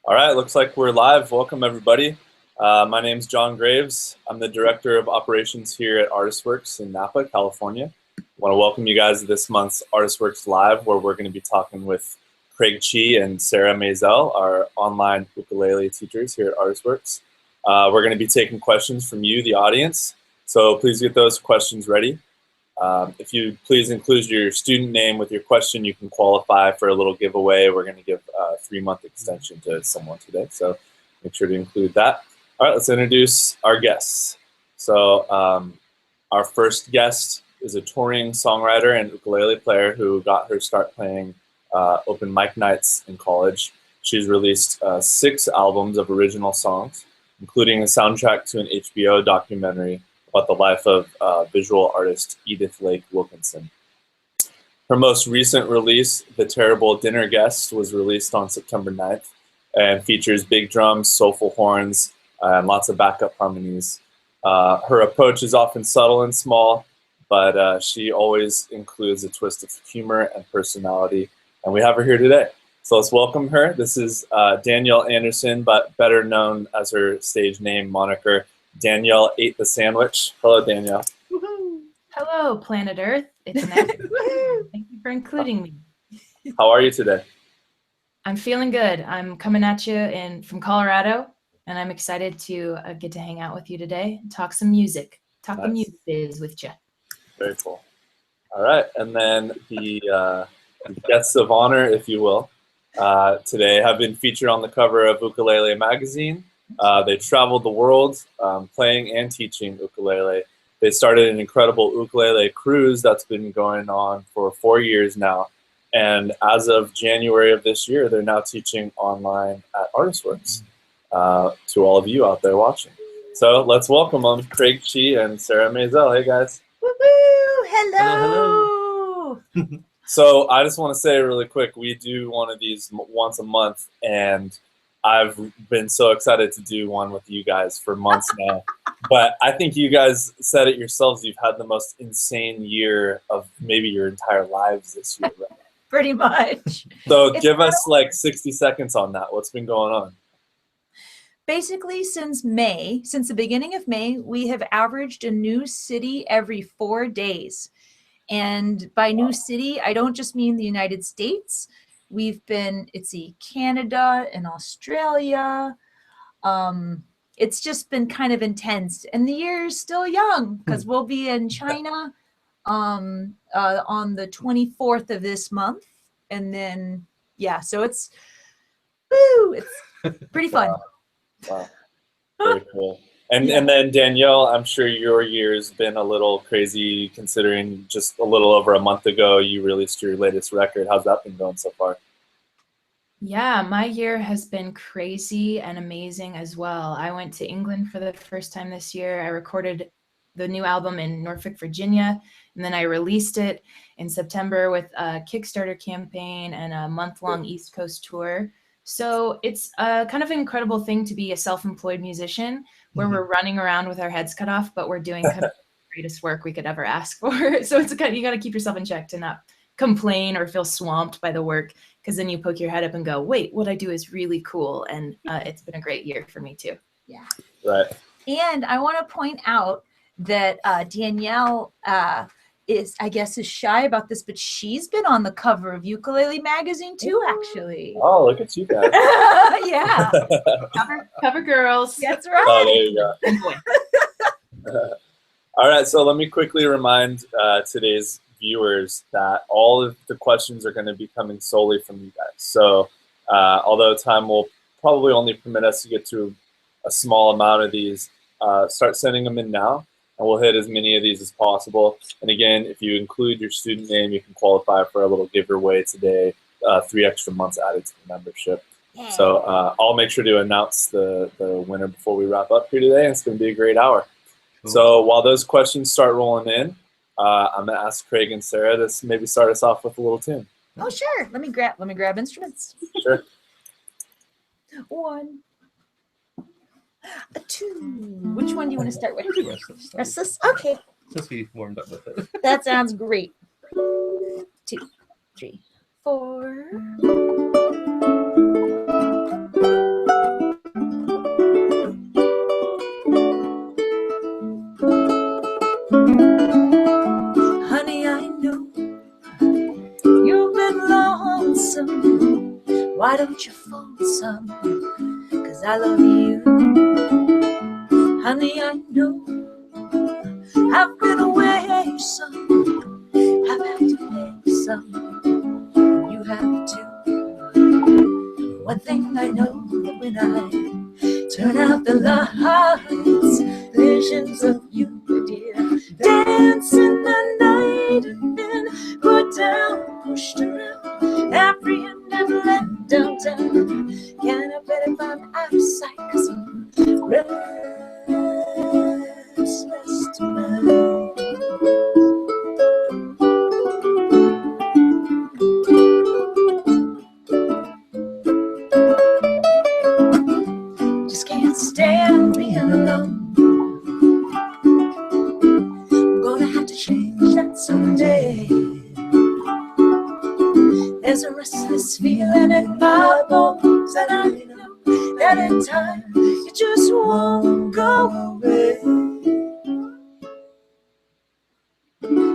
All right, looks like we're live. Welcome, everybody. My name's John Graves. I'm the Director of Operations here at ArtistWorks in Napa, California. I want to welcome you guys to this month's ArtistWorks Live, where we're going to be talking with Chee and Sarah Maisel, our online ukulele teachers here at ArtistWorks. We're going to be taking questions from you, the audience, so please get those questions ready. If you please include your student name with your question, you can qualify for a little giveaway. We're going to give a 3-month extension to someone today, so make sure to include that. All right, let's introduce our guests. So our first guest is a touring songwriter and ukulele player who got her start playing open mic nights in college. She's released 6 albums of original songs, including a soundtrack to an HBO documentary about the life of visual artist Edith Lake Wilkinson. Her most recent release, The Terrible Dinner Guest, was released on September 9th and features big drums, soulful horns, and lots of backup harmonies. Her approach is often subtle and small, but she always includes a twist of humor and personality, and we have her here today. So let's welcome her. This is Danielle Anderson, but better known as her stage name moniker, Danielle Ate the Sandwich. Hello, Danielle. Woohoo. Hello, planet Earth. It's nice. Thank you for including me. How are you today? I'm feeling good. I'm coming at you from Colorado, and I'm excited to get to hang out with you today and talk some music. Talk the music biz with you. Very cool. All right, and then the guests of honor, if you will, today have been featured on the cover of Ukulele magazine. They traveled the world playing and teaching ukulele. They started an incredible ukulele cruise that's been going on for 4 years now. And as of January of this year, they're now teaching online at ArtistWorks to all of you out there watching. So let's welcome them, Chee and Sarah Maisel. Hey, guys. Woohoo! Hello! So I just want to say really quick, we do one of these once a month, and I've been so excited to do one with you guys for months now. But I think you guys said it yourselves, you've had the most insane year of maybe your entire lives this year, right? Pretty much. So give us like 60 seconds on that. What's been going on? Basically, since the beginning of May, we have averaged a new city every 4 days. And by new city, I don't just mean the United States. We've been, Canada and Australia. It's just been kind of intense. And the year is still young because we'll be in China on the 24th of this month. And then, yeah, so it's pretty fun. Wow. Very cool. And then Danielle, I'm sure your year's been a little crazy considering just a little over a month ago you released your latest record. How's that been going so far? Yeah, my year has been crazy and amazing as well. I went to England for the first time this year. I recorded the new album in Norfolk, Virginia, and then I released it in September with a Kickstarter campaign and a month-long East Coast tour. So it's kind of an incredible thing to be a self-employed musician where we're running around with our heads cut off, but we're doing kind of the greatest work we could ever ask for. So it's you got to keep yourself in check to not complain or feel swamped by the work, because then you poke your head up and go, wait, what I do is really cool. And it's been a great year for me too. Yeah. Right. And I want to point out that Danielle is shy about this, but she's been on the cover of Ukulele magazine too, actually. Oh, look at you guys. Yeah. Cover girls. That's right. Oh, there you go. All right, so let me quickly remind today's viewers that all of the questions are going to be coming solely from you guys. So although time will probably only permit us to get to a small amount of these, start sending them in now, and we'll hit as many of these as possible. And again, if you include your student name, you can qualify for a little giveaway today, 3 extra months added to the membership. Yeah. So I'll make sure to announce the winner before we wrap up here today, and it's going to be a great hour. Cool. So while those questions start rolling in, I'm going to ask Craig and Sarah to maybe start us off with a little tune. Oh, sure. Let me grab instruments. Sure. 1, 2. Which one do you want to start with? Restless. Okay. Since we warmed up with it. That sounds great. 2, 3, 4. Why don't you fold some? 'Cause I love you. Honey, I know I've been away some. I've had to pay some. You have too. One thing I know, that when I turn out the lights, visions of you, dear, dance in the night and then put down, pushed around, apprehended, let downtown. Can't help it if I'm out of sight, 'cause I'm restless tonight. Just can't stand being alone. I'm gonna have to change that someday. There's a restless feeling in my bones, and I know that in time it just won't go away.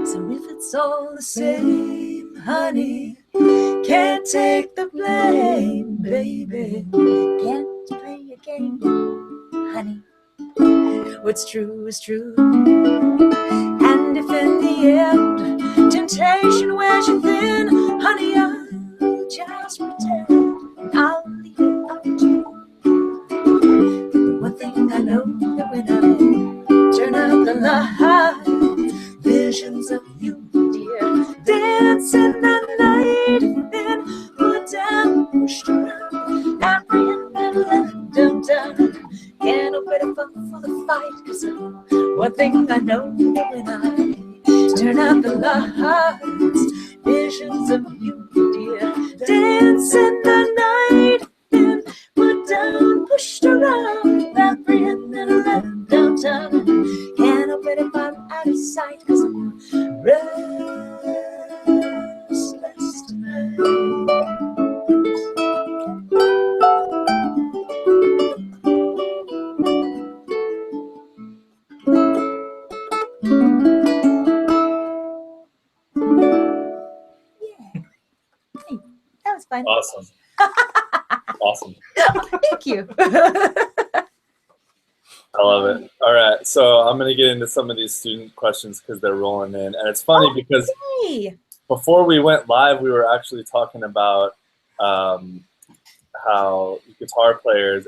So if it's all the same, honey, can't take the blame, baby. Can't play a game, honey. What's true is true. And if in the end temptation wears you thin, honey, I'll just pretend. I'll leave it up to you. One thing I know, that when I turn out the light, visions of you, dear, dance in the night, then put down, pushed around, apprehend and let downtown. Can't help it if I'm for the fight, 'cause one thing I know, that when I turn out the lights, visions of you, dear, dance in the night, then put down, pushed around, apprehend and let downtown. Can't help it if I'm out of sight, 'cause I'm restless tonight. That was fun. Awesome. Awesome. Thank you. I love it. All right, so I'm going to get into some of these student questions because they're rolling in. And it's funny because Hey. before we went live, we were actually talking about how guitar players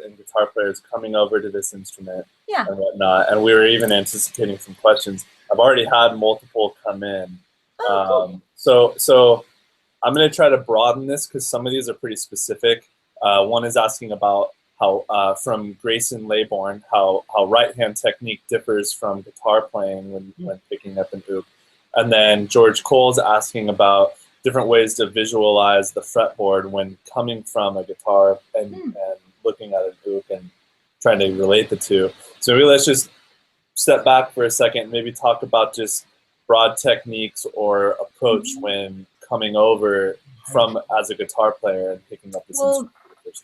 coming over to this instrument Yeah. and whatnot. And we were even anticipating some questions. I've already had multiple come in. Oh, So I'm going to try to broaden this because some of these are pretty specific. One is asking about how, from Grayson Laybourne, how right-hand technique differs from guitar playing when picking up an oud. And then George Cole's asking about different ways to visualize the fretboard when coming from a guitar and looking at an oud and trying to relate the two. So maybe let's just step back for a second and maybe talk about just broad techniques or approach when coming over from as a guitar player and picking up this instrument.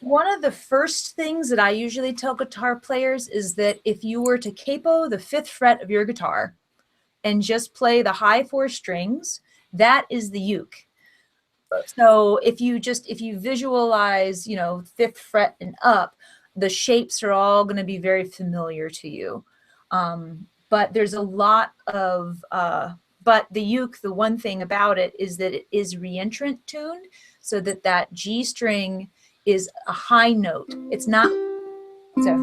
One of the first things that I usually tell guitar players is that if you were to capo the 5th fret of your guitar and just play the high 4 strings, that is the uke. Right. So if you visualize, 5th fret and up, the shapes are all going to be very familiar to you. But there's a lot of, but the uke, the one thing about it is that it is reentrant tuned, so that G string is a high note. It's not, so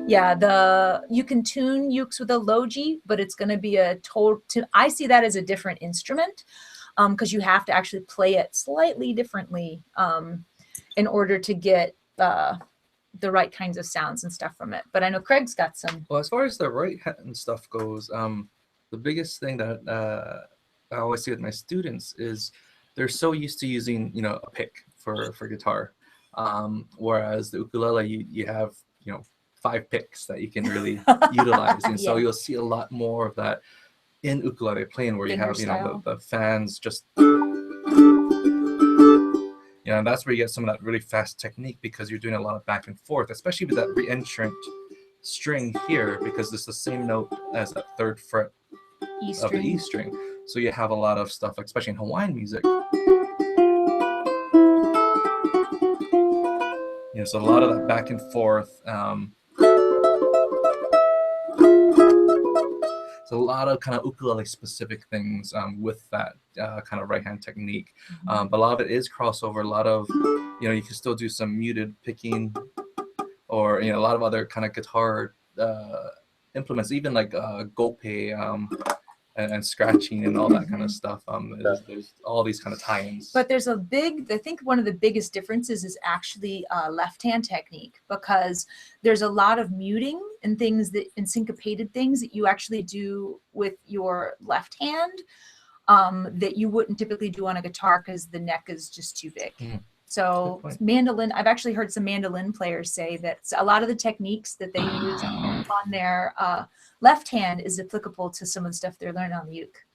yeah, you can tune ukes with a low G, but it's going to be a total, I see that as a different instrument because you have to actually play it slightly differently in order to get the right kinds of sounds and stuff from it. But I know Craig's got some. Well, as far as the right hand stuff goes, the biggest thing that I always see with my students is they're so used to using, a pick for guitar. Whereas the ukulele, you have, 5 picks that you can really utilize. And so you'll see a lot more of that in ukulele playing where you have, the fans just, and that's where you get some of that really fast technique because you're doing a lot of back and forth, especially with that reentrant string here, because it's the same note as that 3rd fret of the E string. So you have a lot of stuff, especially in Hawaiian music. So a lot of that back and forth. So a lot of kind of ukulele specific things with that kind of right hand technique. But a lot of it is crossover. A lot of, you can still do some muted picking, or a lot of other kind of guitar implements, even like golpe and scratching and all that kind of stuff. There's all these kind of tie-ins. But there's I think one of the biggest differences is actually left-hand technique, because there's a lot of muting and things and syncopated things that you actually do with your left hand that you wouldn't typically do on a guitar because the neck is just too big. So mandolin, I've actually heard some mandolin players say that a lot of the techniques that they use on their left hand is applicable to some of the stuff they're learning on the uke.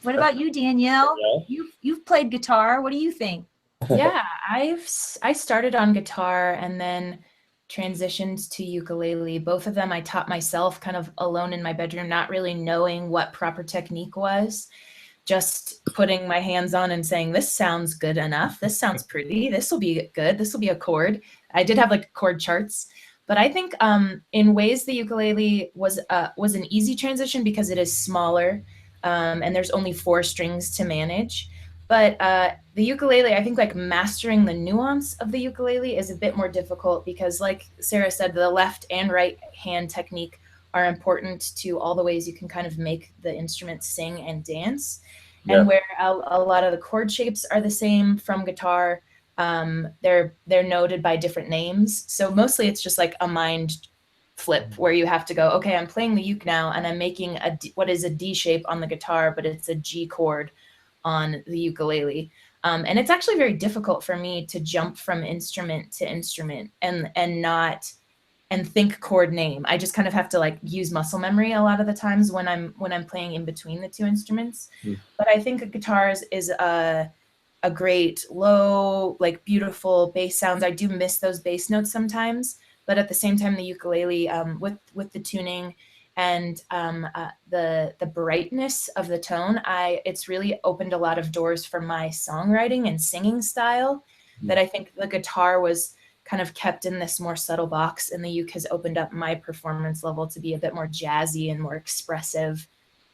What about you, Danielle? Yeah. You've played guitar. What do you think? Yeah, I started on guitar and then transitioned to ukulele. Both of them I taught myself kind of alone in my bedroom, not really knowing what proper technique was. Just putting my hands on and saying, this sounds good enough. This sounds pretty. This will be good. This will be a chord. I did have like chord charts, but I think in ways the ukulele was an easy transition because it is smaller and there's only 4 strings to manage. But the ukulele, I think like mastering the nuance of the ukulele is a bit more difficult because like Sarah said, the left and right hand technique are important to all the ways you can kind of make the instrument sing and dance. Yeah. And where a lot of the chord shapes are the same from guitar, they're noted by different names. So mostly it's just like a mind flip where you have to go, okay, I'm playing the uke now and I'm making what is a D shape on the guitar, but it's a G chord on the ukulele. And it's actually very difficult for me to jump from instrument to instrument and think chord name. I just kind of have to like use muscle memory a lot of the times when I'm playing in between the 2 instruments. But I think a guitar is a great low, like beautiful bass sounds. I do miss those bass notes sometimes, but at the same time, the ukulele with the tuning and the brightness of the tone, it's really opened a lot of doors for my songwriting and singing style that I think the guitar was kind of kept in this more subtle box, and the uke has opened up my performance level to be a bit more jazzy and more expressive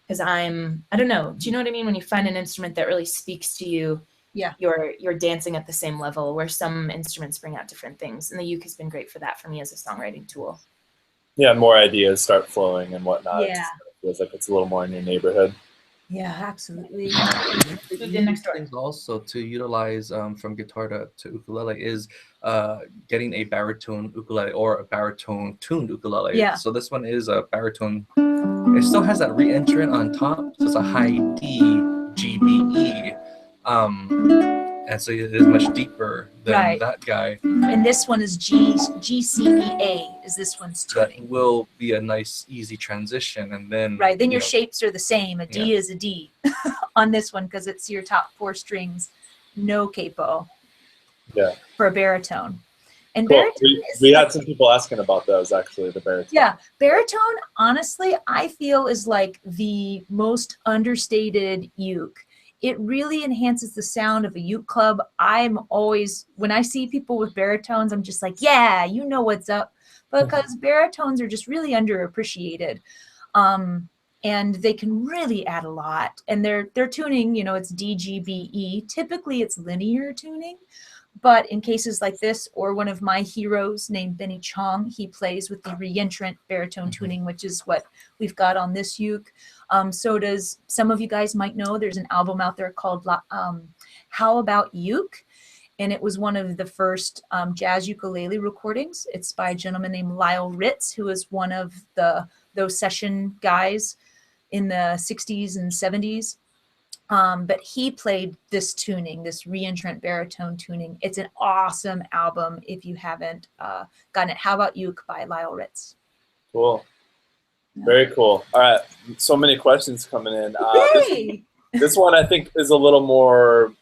because I don't know, do you know what I mean? When you find an instrument that really speaks to you, yeah, you're dancing at the same level, where some instruments bring out different things, and the uke has been great for that for me as a songwriting tool. Yeah, more ideas start flowing and whatnot. Yeah. It feels like it's a little more in your neighborhood. Yeah, absolutely. Things also to utilize from guitar to ukulele is getting a baritone ukulele or a baritone tuned ukulele. Yeah. So this one is a baritone. It still has that re-entrant on top, so it's a high D G B E, and so it is much deeper than that guy. And this one is G C E A. Is this one's tuning? That will be a nice easy transition, and then then your shapes are the same. A D is a D on this one because it's your top 4 strings, no capo. Yeah. For a baritone. And cool. baritone we had some people asking about those, actually, the baritone. Yeah, baritone, honestly, I feel is like the most understated uke. It really enhances the sound of a uke club. I'm always, when I see people with baritones, I'm just like, yeah, you know what's up. Because baritones are just really underappreciated. And they can really add a lot. And their tuning, it's D, G, B, E. Typically, it's linear tuning. But in cases like this, or one of my heroes named Benny Chong, he plays with the reentrant baritone tuning, which is what we've got on this uke. So does some of you guys might know, there's an album out there called How About Uke? And it was one of the first jazz ukulele recordings. It's by a gentleman named Lyle Ritz, who is one of those session guys in the 60s and 70s. But he played this tuning, this reentrant baritone tuning. It's an awesome album if you haven't gotten it. How About Uke by Lyle Ritz. Cool. Very cool. All right. So many questions coming in. This one I think is a little more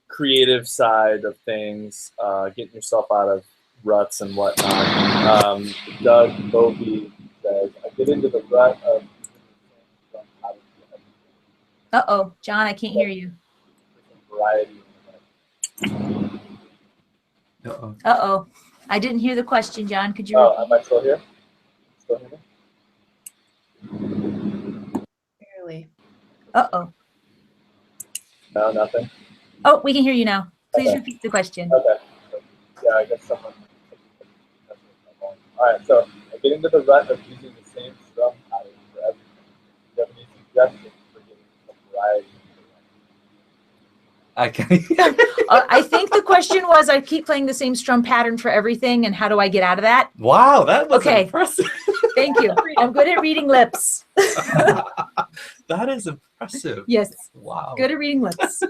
creative side of things, getting yourself out of ruts and whatnot. Doug Bovey says, I get into the rut of Uh-oh, John, I can't hear you. Variety. Uh-oh. I didn't hear the question, John. Could you Oh, repeat? am I still here? Still here? Barely. Uh-oh. No, nothing. Oh, we can hear you now. Please Okay. repeat the question. Okay. Yeah, I guess someone. All right, so I get into the rut of using the same strum pattern for everything. Do you have any suggestions for getting some variety? I can. I think the question was, I keep playing the same strum pattern for everything, and how do I get out of that? Wow, that was Okay. impressive. Thank you. I'm good at reading lips. That is impressive. Yes, Wow. good at reading lips.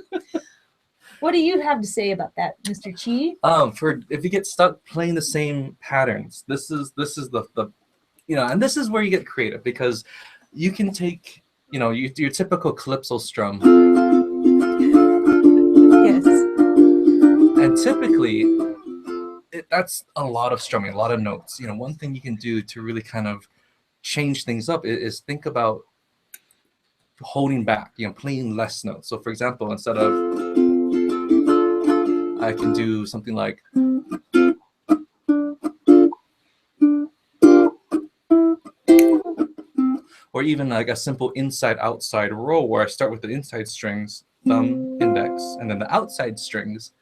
What do you have to say about that, Mr. Chee? For if you get stuck playing the same patterns, this is the and this is where you get creative, because you can take your typical calypso strum, Yes. and typically that's a lot of strumming, a lot of notes. One thing you can do to really kind of change things up is think about holding back, playing less notes. So for example, instead of, I can do something like, or even like a simple inside-outside roll where I start with the inside strings, thumb, index, and then the outside strings,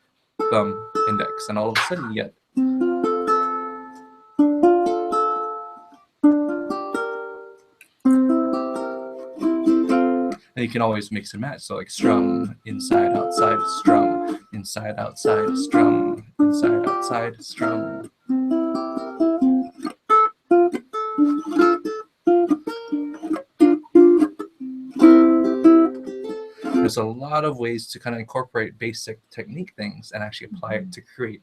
thumb, index, and all of a sudden you get and you can always mix and match. So like strum, inside, outside, strum, inside, outside, strum, inside, outside, strum. There's a lot of ways to kind of incorporate basic technique things and actually apply it to create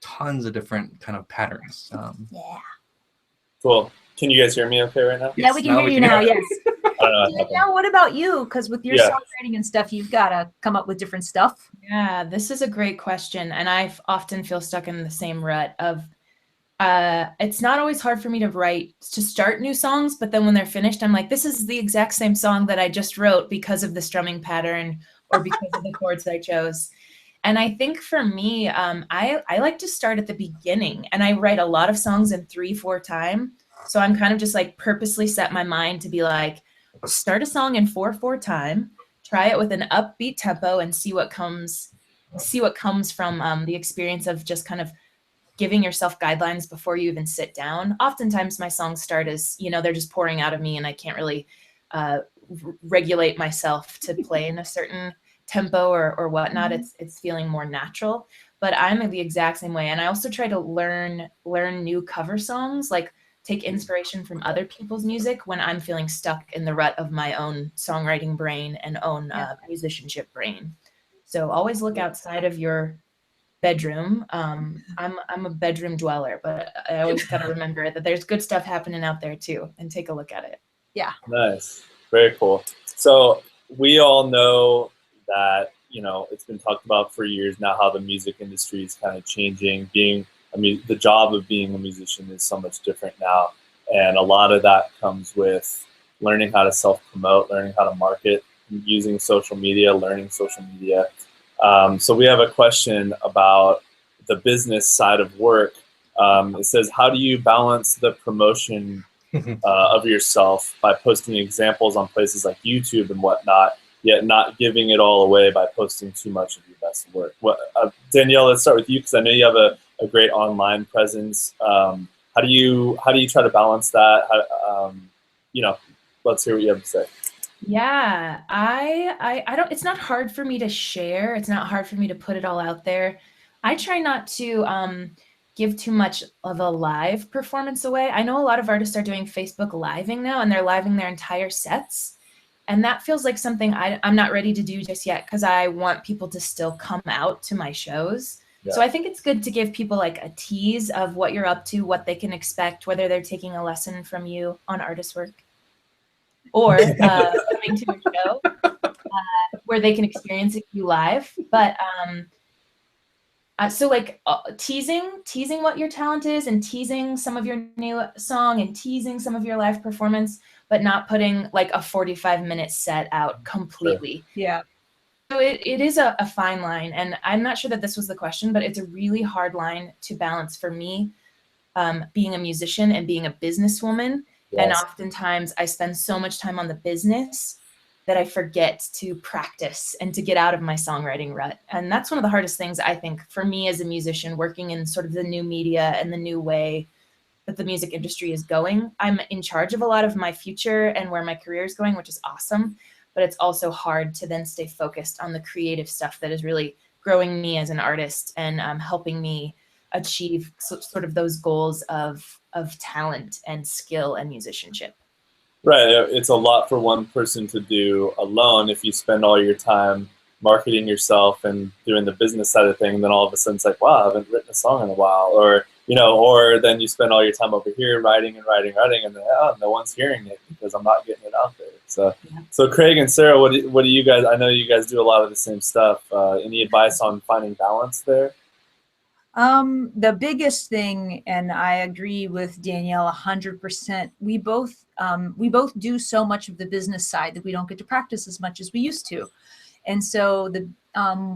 tons of different kind of patterns. Yeah. Cool. Can you guys hear me okay right now? Yeah, we can hear you now, yes. I don't know what happened. Danielle, what about you? Because with your Yeah. songwriting and stuff, you've got to come up with different stuff. Yeah, this is a great question. And I often feel stuck in the same rut of, it's not always hard for me to start new songs, but then when they're finished, I'm like, this is the exact same song that I just wrote because of the strumming pattern or because of the chords I chose. And I think for me, I like to start at the beginning, and I write a lot of songs in 3/4 time. So I'm kind of just like purposely set my mind to be like, start a song in 4/4 time, try it with an upbeat tempo, and see what comes from the experience of just kind of giving yourself guidelines before you even sit down. Oftentimes my songs start as, they're just pouring out of me and I can't really regulate myself to play in a certain tempo or whatnot. It's feeling more natural, but I'm the exact same way. And I also try to learn new cover songs, like take inspiration from other people's music when I'm feeling stuck in the rut of my own songwriting brain and own musicianship brain. So always look outside of your bedroom. I'm a bedroom dweller, but I always got to remember that there's good stuff happening out there too, and take a look at it. Yeah. Nice. Very cool. So we all know that, it's been talked about for years now how the music industry is kind of changing. The job of being a musician is so much different now. And a lot of that comes with learning how to self-promote, learning how to market, using social media, learning social media. So we have a question about the business side of work. It says, how do you balance the promotion of yourself by posting examples on places like YouTube and whatnot, yet not giving it all away by posting too much of your best work? Danielle, let's start with you, because I know you have a great online presence. How do you try to balance that? Let's hear what you have to say. Yeah, I don't, it's not hard for me to share. It's not hard for me to put it all out there. I try not to give too much of a live performance away. I know a lot of artists are doing Facebook living now, and they're living their entire sets. And that feels like something I'm not ready to do just yet, because I want people to still come out to my shows. Yeah. So I think it's good to give people like a tease of what you're up to, what they can expect, whether they're taking a lesson from you on ArtistWorks or coming to a show where they can experience it live. But so like teasing what your talent is, and teasing some of your new song, and teasing some of your live performance, but not putting like a 45-minute set out completely. Yeah. it is a fine line, and I'm not sure that this was the question, but it's a really hard line to balance for me, being a musician and being a businesswoman. Yes. And oftentimes I spend so much time on the business that I forget to practice and to get out of my songwriting rut. And that's one of the hardest things, I think, for me as a musician, working in sort of the new media and the new way that the music industry is going. I'm in charge of a lot of my future and where my career is going, which is awesome. But it's also hard to then stay focused on the creative stuff that is really growing me as an artist and helping me achieve sort of those goals of talent and skill and musicianship. Right. It's a lot for one person to do alone. If you spend all your time marketing yourself and doing the business side of things, then all of a sudden it's like, wow, I haven't written a song in a while. Or, you know, or then you spend all your time over here writing, and then, oh, no one's hearing it because I'm not getting it out there. So, Yeah. So Craig and Sarah, what do you guys, I know you guys do a lot of the same stuff. Any advice on finding balance there? The biggest thing, and I agree with Danielle 100%, we both do so much of the business side that we don't get to practice as much as we used to. And so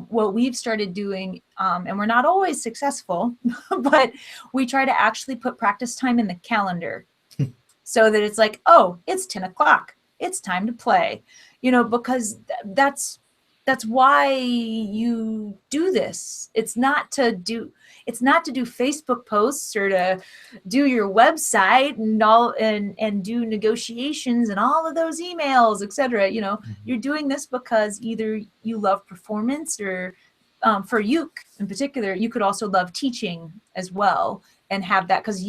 what we've started doing, and we're not always successful, but we try to actually put practice time in the calendar so that it's like, oh, it's 10 o'clock. It's time to play, you know, because that's why you do this. It's not to do Facebook posts or to do your website and do negotiations and all of those emails, etc. You know, you're doing this because either you love performance, or for uke in particular, you could also love teaching as well and have that, because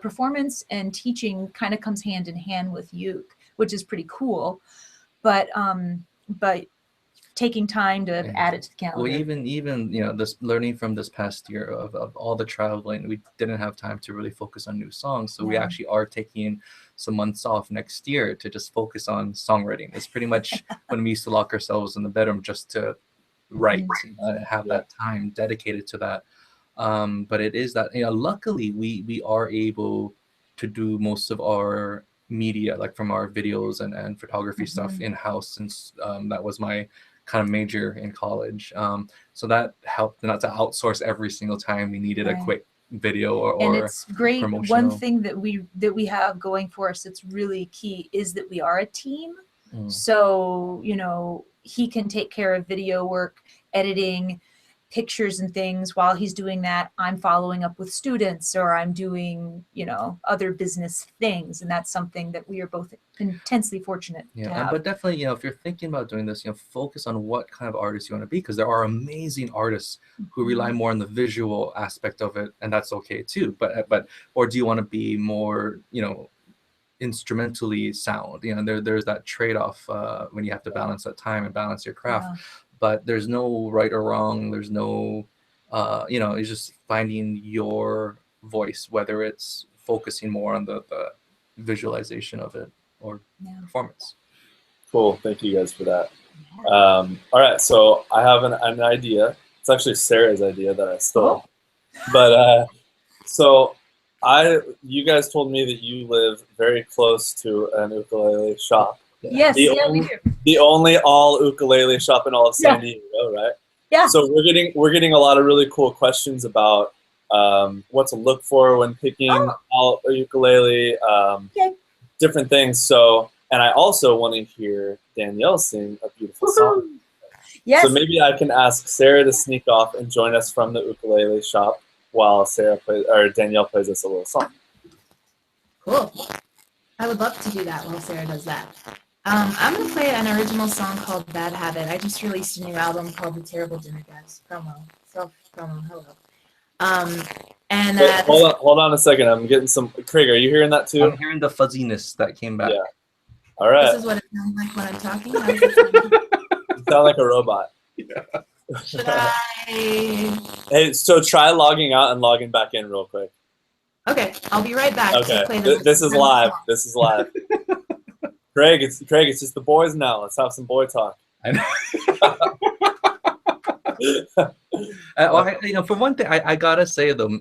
performance and teaching kind of comes hand in hand with uke, which is pretty cool. But taking time to add it to the calendar. Well, even you know, this learning from this past year of all the traveling, we didn't have time to really focus on new songs. So we actually are taking some months off next year to just focus on songwriting. It's pretty much when we used to lock ourselves in the bedroom just to write, have that time dedicated to that. But it is that, you know, luckily we are able to do most of our media, like from our videos and photography stuff in-house, since that was my kind of major in college. So that helped not to outsource every single time we needed a quick video or and it's great. promotional. One thing that we have going for us that's really key is that we are a team. So, you know, he can take care of video work, editing, pictures and things. While he's doing that, I'm following up with students, or I'm doing, you know, other business things. And that's something that we are both intensely fortunate to have. But definitely, you know, if you're thinking about doing this, you know, focus on what kind of artist you want to be, because there are amazing artists who rely more on the visual aspect of it, and that's okay too. But or do you want to be more, you know, instrumentally sound? You know, there's that trade-off when you have to balance that time and balance your craft. But there's no right or wrong. There's no, you know, it's just finding your voice, whether it's focusing more on the visualization of it or performance. Cool. Thank you guys for that. All right. So I have an idea. It's actually Sarah's idea that I stole. But so you guys told me that you live very close to an ukulele shop. Yes, we do. The only all ukulele shop in all of San Diego, right? Yeah. So we're getting a lot of really cool questions about what to look for when picking out a ukulele, different things. So, and I also want to hear Danielle sing a beautiful song. Yes. So maybe I can ask Sarah to sneak off and join us from the ukulele shop while Danielle plays us a little song. Cool. I would love to do that while Sarah does that. I'm going to play an original song called Bad Habit. I just released a new album called The Terrible Dinner Guys. Self-promo, hello. And Wait, hold on a second. I'm getting some. Craig, are you hearing that too? I'm hearing the fuzziness that came back. Yeah. All right. This is what it sounds like when I'm talking. How does it sound? You sound like a robot. Yeah. Should I? Hey, so try logging out and logging back in real quick. Okay, I'll be right back. Okay, this is live. This is live. Craig, it's just the boys now. Let's have some boy talk. I know. You know, for one thing, I gotta say though,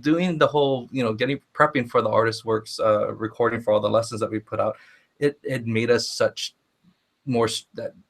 doing the whole, you know, prepping for the ArtistWorks recording for all the lessons that we put out, it made us such more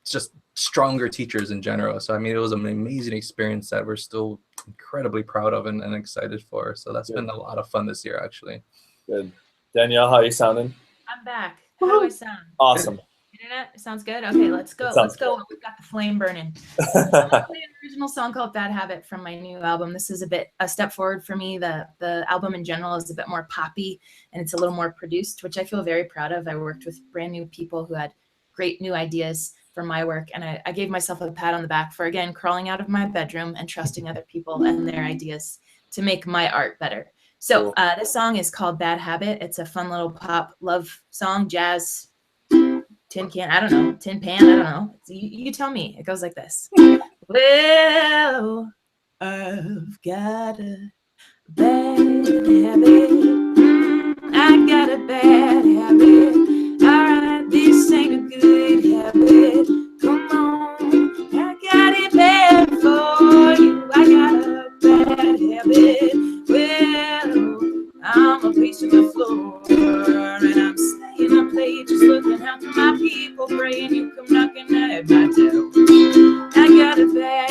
just stronger teachers in general. So I mean, it was an amazing experience that we're still incredibly proud of and excited for. So that's been a lot of fun this year, actually. Good. Danielle, how are you sounding? I'm back. How do I sound? Awesome. Internet sounds good. Okay, let's go. Let's go. We've got the flame burning. I'm gonna play an original song called "Bad Habit" from my new album. This is a step forward for me. The album in general is a bit more poppy and it's a little more produced, which I feel very proud of. I worked with brand new people who had great new ideas for my work, and I gave myself a pat on the back for, again, crawling out of my bedroom and trusting other people and their ideas to make my art better. So this song is called "Bad Habit." It's a fun little pop love song, jazz, tin can, I don't know, tin pan, I don't know. You tell me. It goes like this. Well, I've got a bad habit. I got a bad habit. Alright, this ain't a good habit. Come on, I got it bad for you. I got a bad habit. Well, I'm a piece of the floor, and I'm staying up late just looking out for my people, praying you come knocking at my door. I got a bad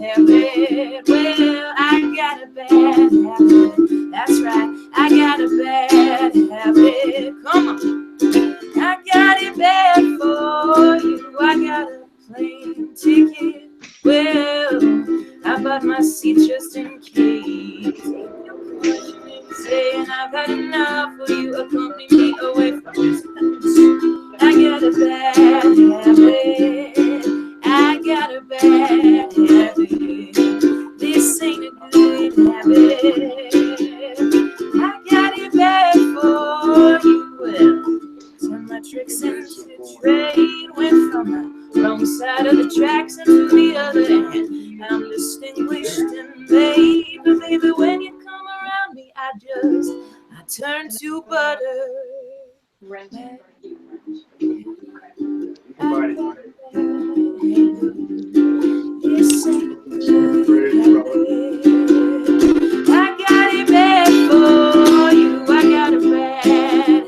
habit. Well, I got a bad habit. That's right, I got a bad habit. Come on, I got it bad for you. I got a plane ticket. Well, I bought my seat just in case. Saying I've had enough of you, accompany me away from this place. I got a bad habit. I got a bad habit. This ain't a good habit. I got it bad for you. Well, turn my tricks into trade. Went from the wrong side of the tracks into the other end. I'm distinguished and made, but baby, when you come around me, I turn to butter. I got it bad for you. I got a bad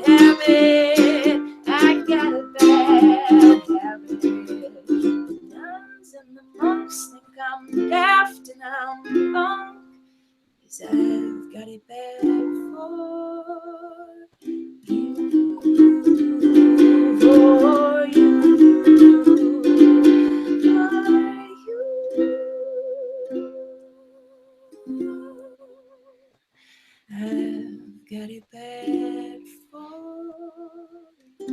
habit. I got a bad habit. The nuns and the monks think I'm daft and I'm wrong, 'cause I've got it bad for you. For you. I've got it bad for you.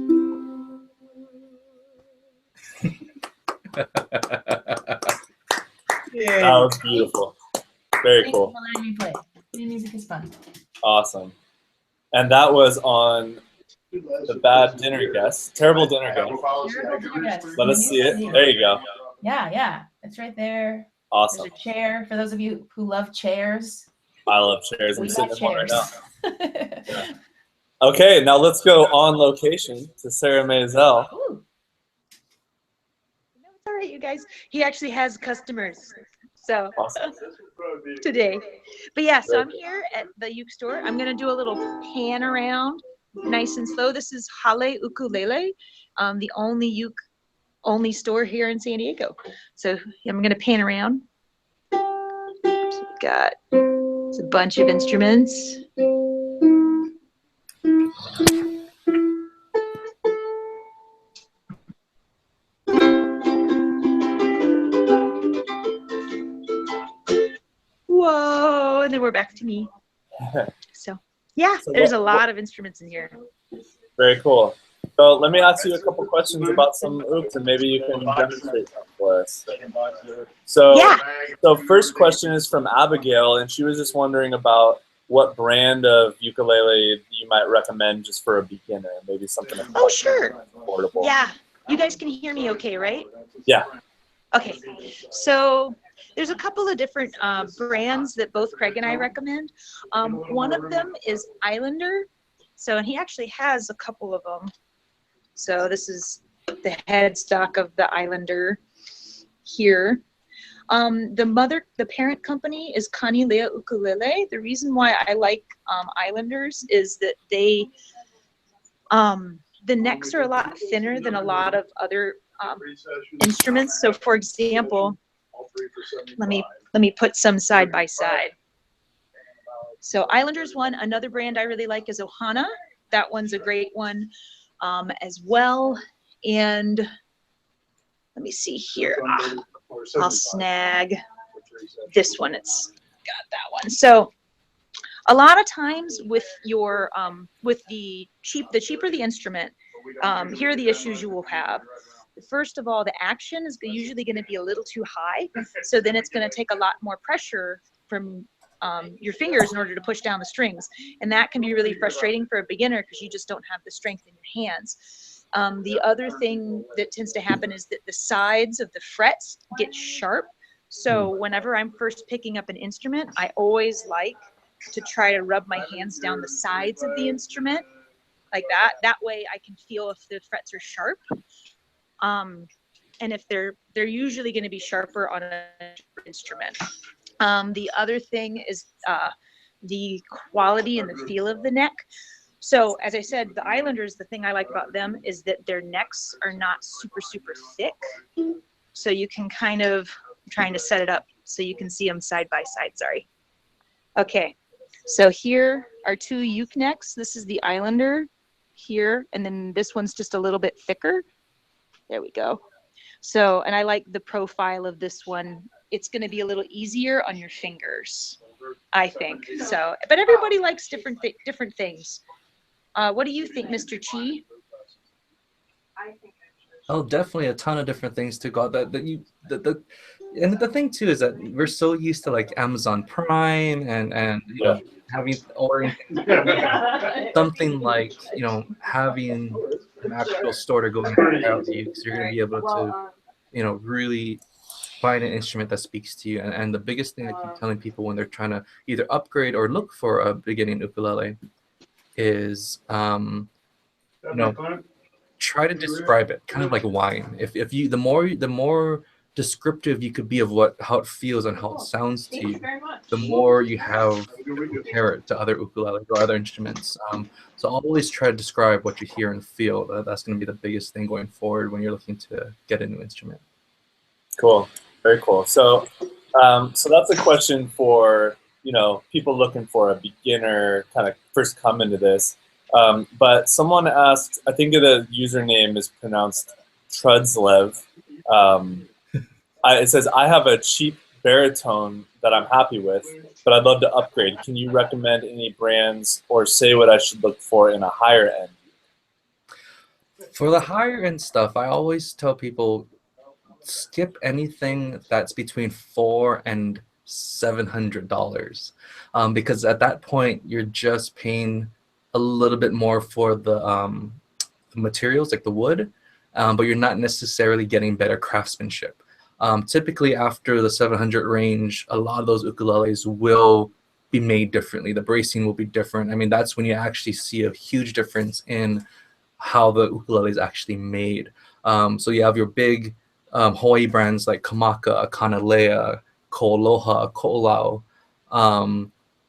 Yeah. That was beautiful. Very cool. Thanks for letting me play. New music is fun. Awesome. And that was on the bad dinner guest. Terrible dinner guest. Terrible dinner guest. Let us see it. There you go. Yeah. It's right there. Awesome. There's a chair. For those of you who love chairs. I love chairs. I'm sitting in one right now. Yeah. Okay, now let's go on location to Sarah Maisel. Ooh. No, it's all right, you guys. He actually has customers. So Awesome. today. But yeah, so I'm here at the uke store. I'm going to do a little pan around, nice and slow. This is Hale Ukulele, the only uke only store here in San Diego. So I'm going to pan around. So we've got a bunch of instruments. Whoa, and then we're back to me. So yeah, there's a lot of instruments in here. Very cool. So let me ask you a couple questions about some oops, and maybe you can demonstrate them for us. So, Yeah. So first question is from Abigail, and she was just wondering about what brand of ukulele you might recommend just for a beginner, maybe something. Oh, sure. Affordable. Yeah, you guys can hear me okay, right? Yeah. Okay, so there's a couple of different brands that both Craig and I recommend. One of them is Islander. So, and he actually has a couple of them. So this is the headstock of the Islander here. The parent company is Kanilea Ukulele. The reason why I like Islanders is that they, the necks are a lot thinner than a lot of other instruments. So for example, let me put some side by side. So Islander's one. Another brand I really like is Ohana. That one's a great one as well. And let me see here. I'll snag this one. It's got that one. So a lot of times with your with the cheaper the instrument, here are the issues you will have. First of all, the action is usually going to be a little too high, so then it's going to take a lot more pressure from your fingers in order to push down the strings, and that can be really frustrating for a beginner because you just don't have the strength in your hands. The other thing that tends to happen is that the sides of the frets get sharp. So whenever I'm first picking up an instrument, I always like to try to rub my hands down the sides of the instrument like that. That way I can feel if the frets are sharp. And if they're usually going to be sharper on an instrument. The other thing is the quality and the feel of the neck. So as I said, the Islanders, the thing I like about them is that their necks are not super, super thick. So you can kind of, I'm trying to set it up so you can see them side by side, sorry. Okay, so here are two uke necks. This is the Islander here, and then this one's just a little bit thicker. There we go. So, and I like the profile of this one. It's going to be a little easier on your fingers, I think. So, but everybody likes different things. What do you think, Mr. Chee? Oh, definitely a ton of different things to go. And the thing too is that we're so used to like Amazon Prime and you know having ordering something like having an actual store to go and check out you, because you're going to be able to really find an instrument that speaks to you. And the biggest thing I keep telling people when they're trying to either upgrade or look for a beginning ukulele is try to describe it kind of like wine. If you the more descriptive you could be of how it feels and how it sounds to you, the more you have to compare it to other ukuleles or other instruments. So always try to describe what you hear and feel. That's going to be the biggest thing going forward when you're looking to get a new instrument. Cool, very cool. So so that's a question for people looking for a beginner kind of first come into this. But someone asked, I think the username is pronounced Trudslev. It says, I have a cheap baritone that I'm happy with, but I'd love to upgrade. Can you recommend any brands or say what I should look for in a higher end? For the higher end stuff, I always tell people skip anything that's between $400 and $700, because at that point you're just paying a little bit more for the materials like the wood, but you're not necessarily getting better craftsmanship. Typically after the 700 range, a lot of those ukuleles will be made differently. The bracing will be different. I mean, that's when you actually see a huge difference in how the ukulele is actually made. So you have your big Hawaii brands like Kamaka, Kanalea, Ko'oloha, Ko'olau,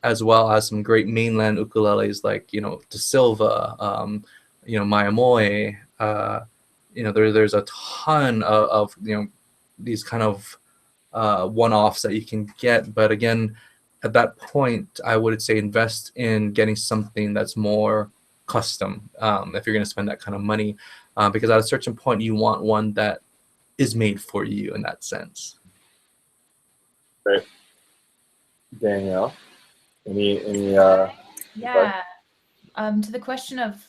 as well as some great mainland ukuleles like De Silva, Maiamoe. There's a ton of these kind of one-offs that you can get. But again, at that point, I would say invest in getting something that's more custom if you're going to spend that kind of money, because at a certain point you want one that is made for you in that sense. Great. Danielle, any yeah. To the question of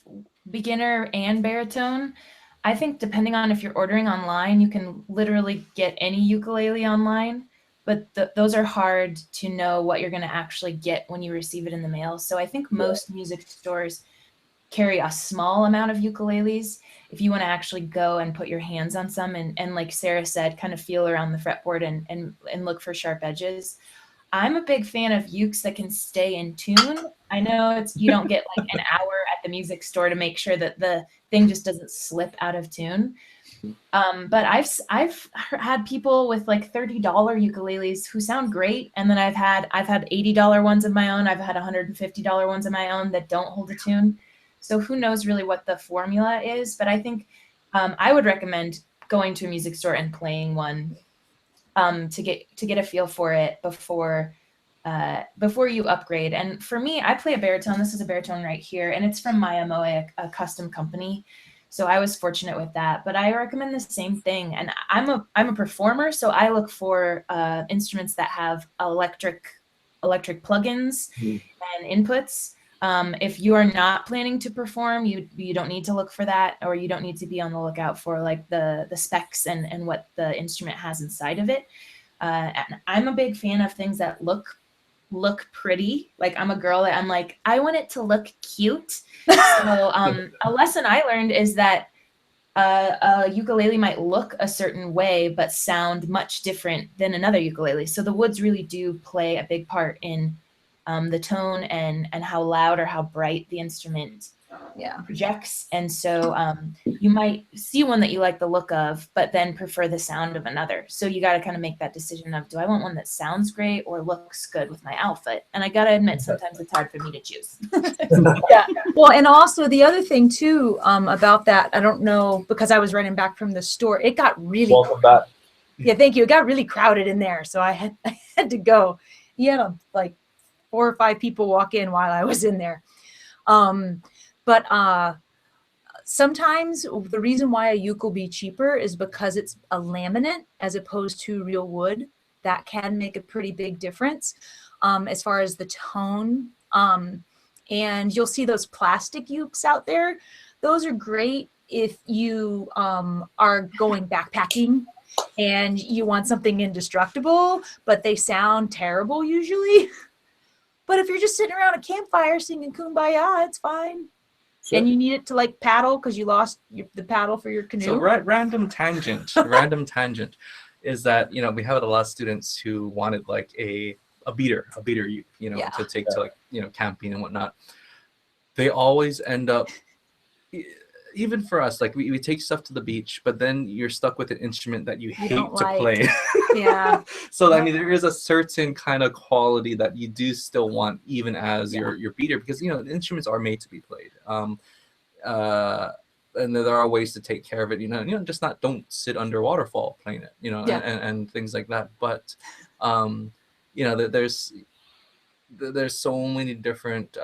beginner and baritone, I think depending on if you're ordering online, you can literally get any ukulele online, but those are hard to know what you're going to actually get when you receive it in the mail. So I think most music stores carry a small amount of ukuleles if you want to actually go and put your hands on some and like Sarah said, kind of feel around the fretboard and look for sharp edges. I'm a big fan of ukes that can stay in tune. I know you don't get like an hour at the music store to make sure that the thing just doesn't slip out of tune. But I've had people with like $30 ukuleles who sound great, and then I've had $80 ones of my own. I've had $150 ones of my own that don't hold a tune. So who knows really what the formula is? But I think I would recommend going to a music store and playing one to get a feel for it before you upgrade. And for me, I play a baritone. This is a baritone right here, and it's from Maya Moe, a custom company. So I was fortunate with that, but I recommend the same thing. And I'm a performer, so I look for instruments that have electric plugins and inputs. If you are not planning to perform, you don't need to look for that, or you don't need to be on the lookout for like the specs and what the instrument has inside of it. And I'm a big fan of things that look pretty. Like, I'm a girl that I'm like, I want it to look cute. So a lesson I learned is that a ukulele might look a certain way but sound much different than another ukulele. So the woods really do play a big part in the tone and how loud or how bright the instrument projects. And so you might see one that you like the look of, but then prefer the sound of another. So you got to kind of make that decision of, do I want one that sounds great or looks good with my outfit? And I got to admit, sometimes it's hard for me to choose. Yeah. Well, and also the other thing too about that, I don't know, because I was running back from the store, it got really Welcome back. Yeah, thank you. It got really crowded in there, so I had to go. He had like 4 or 5 people walk in while I was in there. But sometimes the reason why a uke will be cheaper is because it's a laminate as opposed to real wood. That can make a pretty big difference as far as the tone. And you'll see those plastic ukes out there. Those are great if you are going backpacking and you want something indestructible, but they sound terrible usually. But if you're just sitting around a campfire singing Kumbaya, it's fine. Sure. And you need it to like paddle because you lost the paddle for your canoe. So random tangent is that, you know, we have a lot of students who wanted like a beater uke, you know, to take to like, you know, camping and whatnot. They always end up, even for us, like we take stuff to the beach, but then you're stuck with an instrument that you hate to play. Yeah. So I mean, there is a certain kind of quality that you do still want, even as your beater, because, you know, instruments are made to be played. And there are ways to take care of it, you know, just don't sit under a waterfall playing it, you know, and things like that. But you know, there's so many different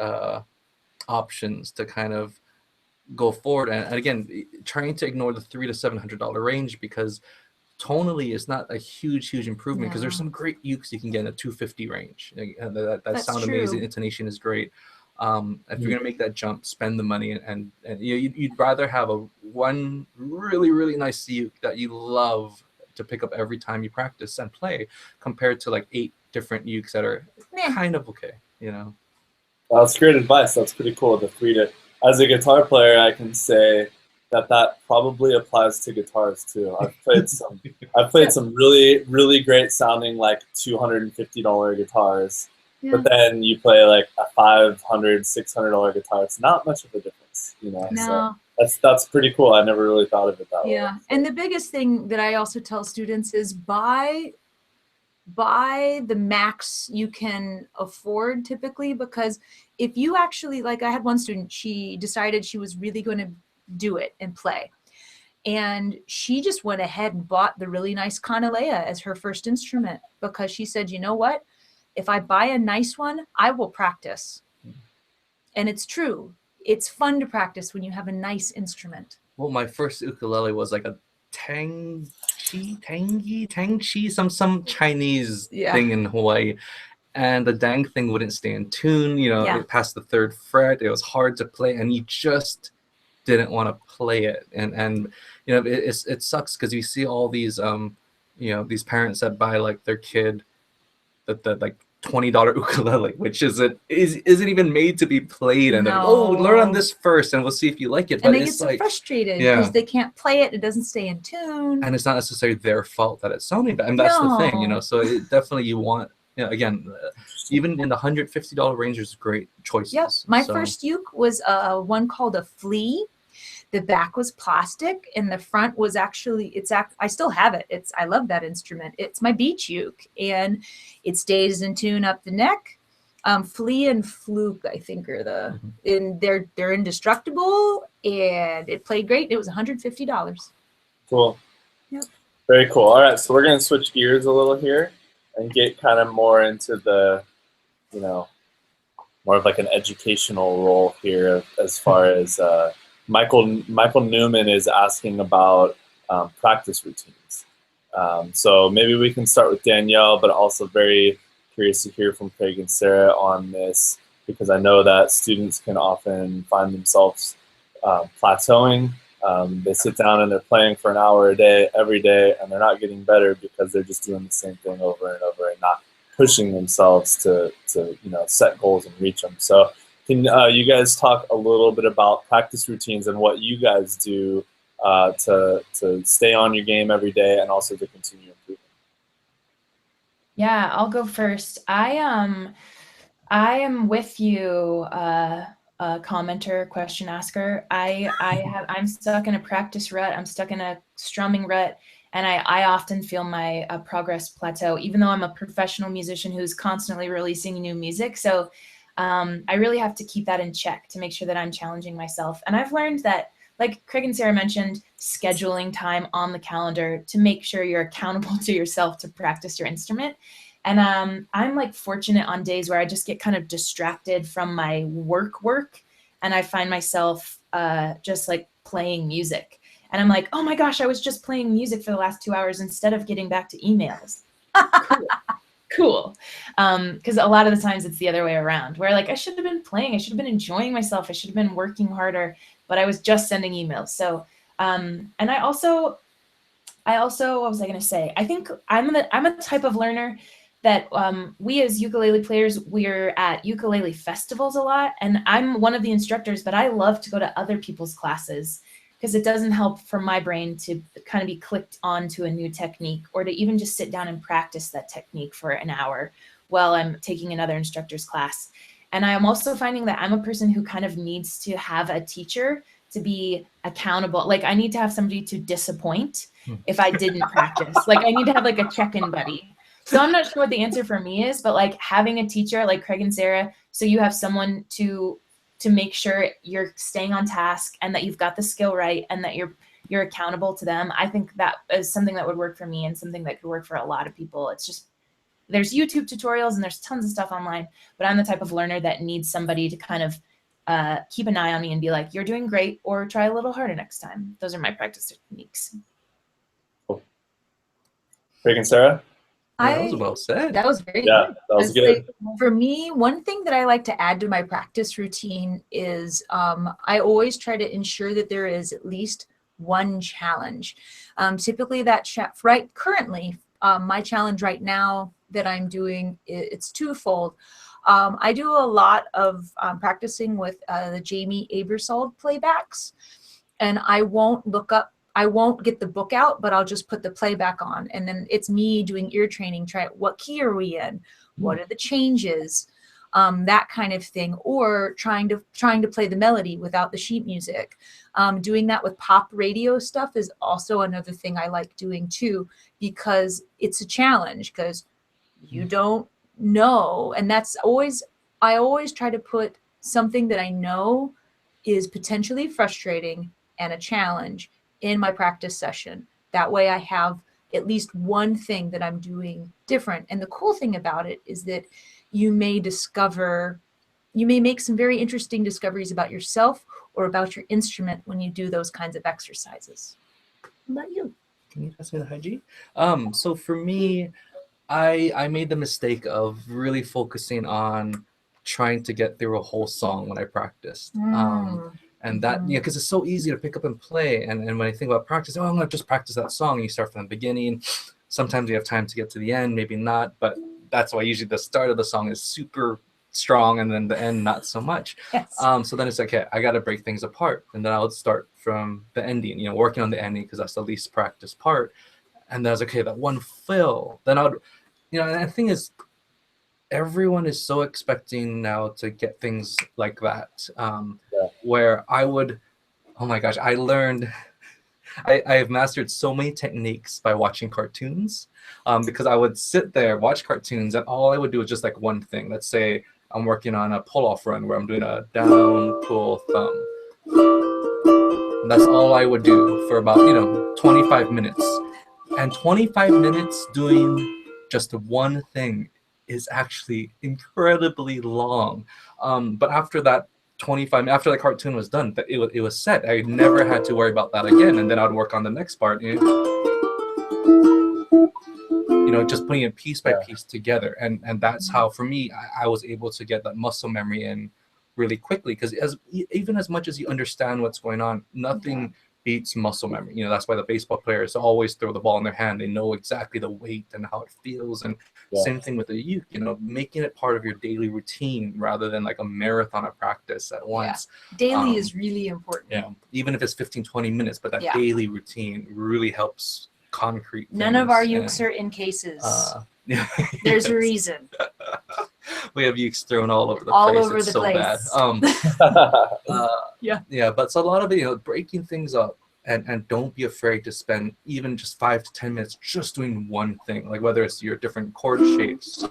options to kind of go forward, and again, trying to ignore the $300 to $700 range, because tonally it's not a huge improvement, because there's some great ukes you can get in the $250 range. That sound true. Amazing, intonation is great. If you're gonna make that jump, spend the money, and you'd rather have one really nice uke that you love to pick up every time you practice and play, compared to like 8 different ukes that are kind of okay, you know. That's great advice. That's pretty cool. As a guitar player, I can say that probably applies to guitars too. I've played some really great sounding like $250 guitars, but then you play like a $500, $600 guitar. It's not much of a difference, you know. No. So that's pretty cool. I never really thought of it that way. Yeah, and the biggest thing that I also tell students is buy the max you can afford typically, because if you actually, like, I had one student, she decided she was really going to do it and play, and she just went ahead and bought the really nice Ukulele as her first instrument, because she said, you know what, if I buy a nice one, I will practice. And it's true, it's fun to practice when you have a nice instrument. Well, my first ukulele was like a Tangchi, some Chinese thing in Hawaii, and the dang thing wouldn't stay in tune. You know, it passed the 3rd fret. It was hard to play, and you just didn't want to play it. And you know, it sucks, because you see all these you know, these parents that buy like their kid the like $20 ukulele, which isn't even made to be played, and they're like, oh, learn on this first and we'll see if you like it. But and they get so frustrated because they can't play it, it doesn't stay in tune, and it's not necessarily their fault that it's sounding bad, and that's the thing, you know. So it definitely, you want, you know, again, even in the $150 range, there's great choices. Yep. My first uke was one called a Flea. The back was plastic and the front was actually, I still have it. I love that instrument. It's my beach uke, and it stays in tune up the neck. Flea and Fluke, I think, are they're indestructible, and it played great. It was $150. Cool. Very cool. All right, so we're going to switch gears a little here and get kind of more into the, you know, more of like an educational role here as far as Michael Newman is asking about practice routines. So maybe we can start with Danielle, but also very curious to hear from Craig and Sarah on this, because I know that students can often find themselves plateauing. They sit down and they're playing for an hour a day, every day, and they're not getting better because they're just doing the same thing over and over and not pushing themselves to set goals and reach them. So can you guys talk a little bit about practice routines and what you guys do to stay on your game every day and also to continue improving? Yeah, I'll go first. I am with you, commenter, question asker. I'm stuck in a practice rut. I'm stuck in a strumming rut, and I often feel my progress plateau, even though I'm a professional musician who's constantly releasing new music. So I really have to keep that in check to make sure that I'm challenging myself. And I've learned that, like Craig and Sarah mentioned, scheduling time on the calendar to make sure you're accountable to yourself to practice your instrument. And I'm like fortunate on days where I just get kind of distracted from my work, and I find myself just like playing music. And I'm like, oh my gosh, I was just playing music for the last 2 hours instead of getting back to emails. Cool. Because a lot of the times it's the other way around, where like I should have been playing, I should have been enjoying myself, I should have been working harder, but I was just sending emails. So, and I also, what was I going to say? I think I'm a type of learner that we as ukulele players, we're at ukulele festivals a lot. And I'm one of the instructors, but I love to go to other people's classes because it doesn't help for my brain to kind of be clicked onto a new technique, or to even just sit down and practice that technique for an hour while I'm taking another instructor's class. And I am also finding that I'm a person who kind of needs to have a teacher to be accountable. Like I need to have somebody to disappoint if I didn't practice. Like I need to have like a check-in buddy. So I'm not sure what the answer for me is, but like having a teacher like Craig and Sarah, so you have someone to make sure you're staying on task and that you've got the skill right and that you're accountable to them. I think that is something that would work for me and something that could work for a lot of people. It's just, there's YouTube tutorials and there's tons of stuff online, but I'm the type of learner that needs somebody to kind of keep an eye on me and be like, you're doing great, or try a little harder next time. Those are my practice techniques. Cool. Craig and Sarah? That was well said. That was very Yeah, good. that was good. For me, one thing that I like to add to my practice routine is I always try to ensure that there is at least one challenge. Typically that currently, my challenge right now that I'm doing, it's twofold. I do a lot of practicing with the Jamie Aebersold playbacks, and I won't get the book out, but I'll just put the playback on. And then it's me doing ear training, what key are we in? What are the changes? That kind of thing. Or trying to play the melody without the sheet music. Doing that with pop radio stuff is also another thing I like doing too, because it's a challenge, because you don't know. And I always try to put something that I know is potentially frustrating and a challenge in my practice session. That way I have at least one thing that I'm doing different. And the cool thing about it is that you may make some very interesting discoveries about yourself or about your instrument when you do those kinds of exercises. How about you? Can you pass me the high G? So for me, I made the mistake of really focusing on trying to get through a whole song when I practiced. And that, because it's so easy to pick up and play. And when I think about practice, I'm going to just practice that song. And you start from the beginning. Sometimes you have time to get to the end, maybe not. But that's why usually the start of the song is super strong and then the end not so much. Yes. So then it's like, okay, I got to break things apart. And then I would start from the ending, working on the ending because that's the least practiced part. And then I was okay, that one fill. Then I would, and the thing is, everyone is so expecting now to get things like that. Where I would, oh my gosh, I learned, I have mastered so many techniques by watching cartoons, because I would sit there, watch cartoons, and all I would do is just like one thing. Let's say I'm working on a pull-off run where I'm doing a down, pull, thumb. And that's all I would do for about, 25 minutes. And 25 minutes doing just one thing is actually incredibly long. But after that 25, after the cartoon was done, it was set. I never had to worry about that again. And then I'd work on the next part. Just putting it piece by piece together. And that's how, for me, I was able to get that muscle memory in really quickly. Because even as much as you understand what's going on, nothing beats muscle memory. That's why the baseball players always throw the ball in their hand. They know exactly the weight and how it feels. And same thing with the uke, making it part of your daily routine rather than like a marathon of practice at once. Daily is really important. Yeah, even if it's 15-20 minutes, but that daily routine really helps concrete things. None of our ukes are in cases. There's a reason. We have ukes thrown all over the all place. Over it's the so place. Bad. But it's a lot of it, breaking things up, and don't be afraid to spend even just 5 to 10 minutes just doing one thing, like whether it's your different chord shapes,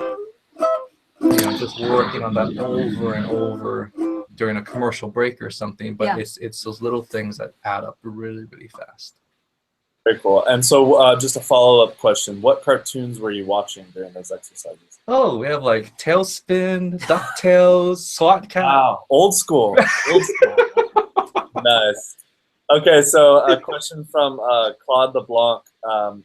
just working on that over and over during a commercial break or something. But it's those little things that add up really, really fast. Very cool. And so just a follow-up question. What cartoons were you watching during those exercises? Oh, we have like Tailspin, DuckTales, SWAT Cat. Wow, old school. Old school. Nice. Okay, so a question from Claude LeBlanc.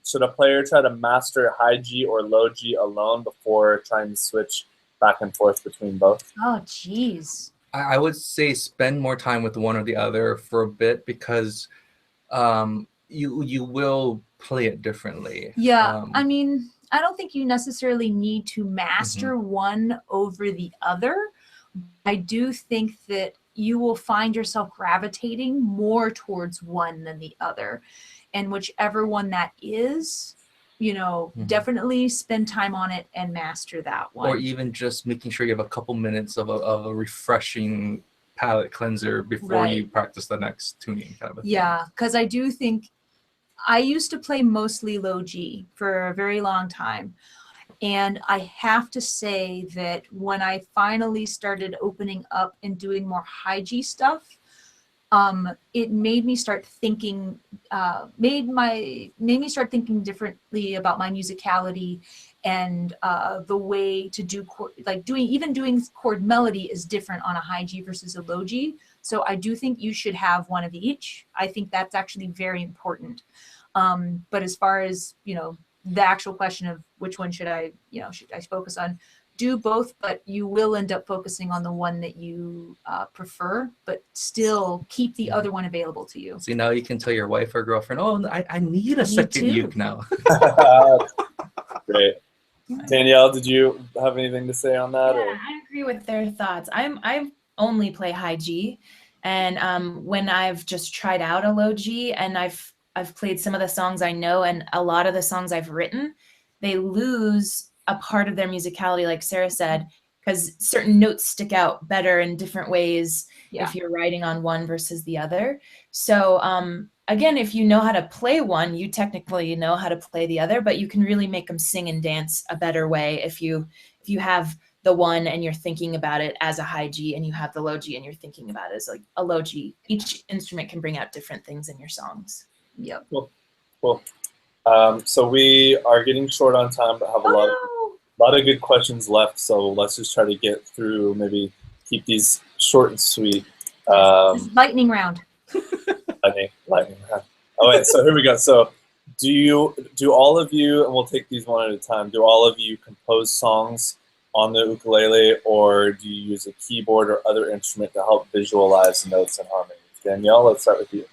Should a player try to master high G or low G alone before trying to switch back and forth between both? Oh, geez. I would say spend more time with one or the other for a bit, because you will play it differently. Yeah, I mean, I don't think you necessarily need to master one over the other. I do think that you will find yourself gravitating more towards one than the other. And whichever one that is, definitely spend time on it and master that one. Or even just making sure you have a couple minutes of a refreshing palette cleanser before you practice the next tuning kind of a thing. Yeah, because I do think I used to play mostly low G for a very long time. And I have to say that when I finally started opening up and doing more high G stuff, it made me start thinking, made me start thinking differently about my musicality and the way to do doing chord melody is different on a high G versus a low G. So I do think you should have one of each. I think that's actually very important. But as far as, the actual question of which one should I focus on, do both, but you will end up focusing on the one that you prefer, but still keep the other one available to you. See, now you can tell your wife or girlfriend, oh, I need a second uke now. Great. Danielle, did you have anything to say on that? Yeah, I agree with their thoughts. I only play high G, and when I've just tried out a low G and I've played some of the songs I know, and a lot of the songs I've written, they lose a part of their musicality, like Sarah said, because certain notes stick out better in different ways if you're writing on one versus the other. So again, if you know how to play one, you technically know how to play the other, but you can really make them sing and dance a better way if you have the one and you're thinking about it as a high G, and you have the low G and you're thinking about it as like a low G. Each instrument can bring out different things in your songs. Yep. Cool. So we are getting short on time, but have a lot of good questions left. So let's just try to get through. Maybe keep these short and sweet. Lightning round. Lightning round. All right. So here we go. So do all of you, and we'll take these one at a time. Do all of you compose songs on the ukulele, or do you use a keyboard or other instrument to help visualize notes and harmonies? Danielle, let's start with you.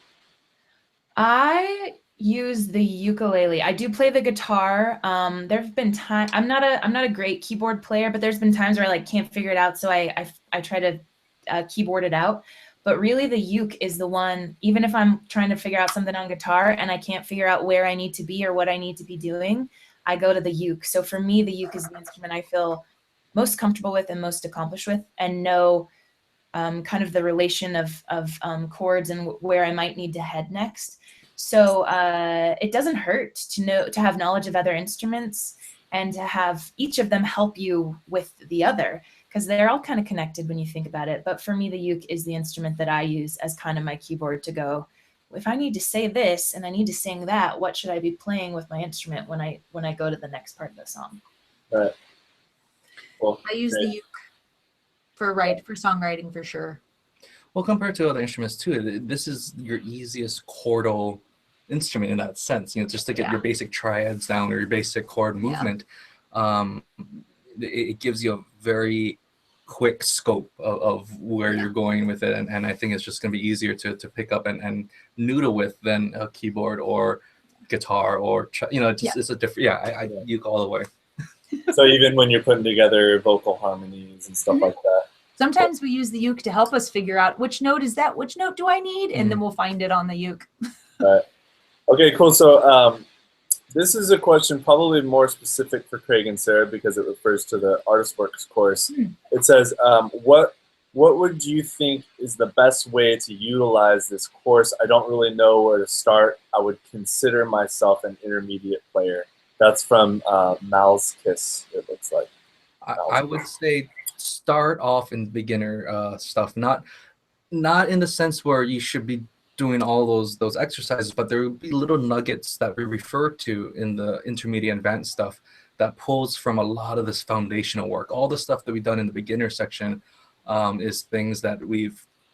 I use the ukulele. I do play the guitar. There have been times I'm not a great keyboard player, but there's been times where I can't figure it out, so I try to keyboard it out. But really, the uke is the one. Even if I'm trying to figure out something on guitar and I can't figure out where I need to be or what I need to be doing, I go to the uke. So for me, the uke is the instrument I feel most comfortable with and most accomplished with, and know kind of the relation of chords and where I might need to head next. So it doesn't hurt to have knowledge of other instruments and to have each of them help you with the other, because they're all kind of connected when you think about it. But for me, the uke is the instrument that I use as kind of my keyboard to go if I need to say this and I need to sing that, what should I be playing with my instrument when I go to the next part of the song? Right. Well, I use the uke for songwriting for sure. Well, compared to other instruments too, this is your easiest chordal instrument in that sense. Just to get your basic triads down or your basic chord movement. It gives you a very quick scope of where you're going with it, and I think it's just going to be easier to pick up and noodle with than a keyboard or guitar or it's a different. I uke all the way. So even when you're putting together vocal harmonies and stuff like that. Sometimes we use the uke to help us figure out which note is that, which note do I need, and then we'll find it on the uke. Right. Okay, cool. So this is a question probably more specific for Craig and Sarah because it refers to the ArtistWorks course. It says, what would you think is the best way to utilize this course? I don't really know where to start. I would consider myself an intermediate player. That's from Mal's Kiss, it looks like. I would say start off in beginner stuff, not in the sense where you should be doing all those exercises, but there will be little nuggets that we refer to in the intermediate advanced stuff that pulls from a lot of this foundational work. All the stuff that we've done in the beginner section is things that